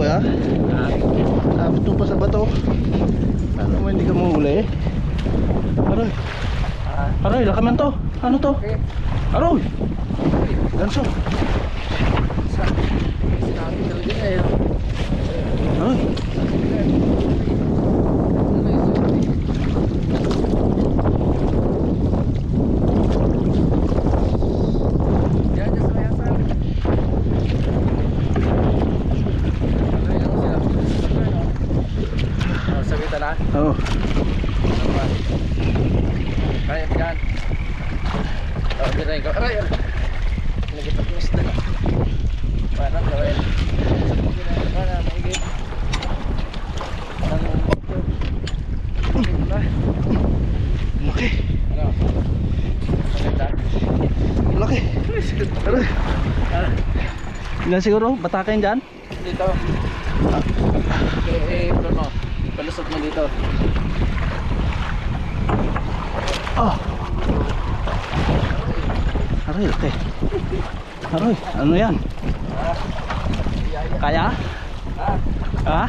kuya? Abot pa sa bato. Ano mo hindi ka mahuli? Aroy. Aroy, lakaman to. Ano to? Aroy. Ganso. Aroy. Oo. Kaya mo yan. Birayin ko. Aray! Nagipag-miss na. Parang gawin. Parang maigit. Laki. Ano? Maganda? Laki. Aroy. Ilan siguro? Batakin dyan? Dito. Bruno. Palusot mo dito. Oh. Aroy, laki. Aroy, ano yan? Kaya? Ha?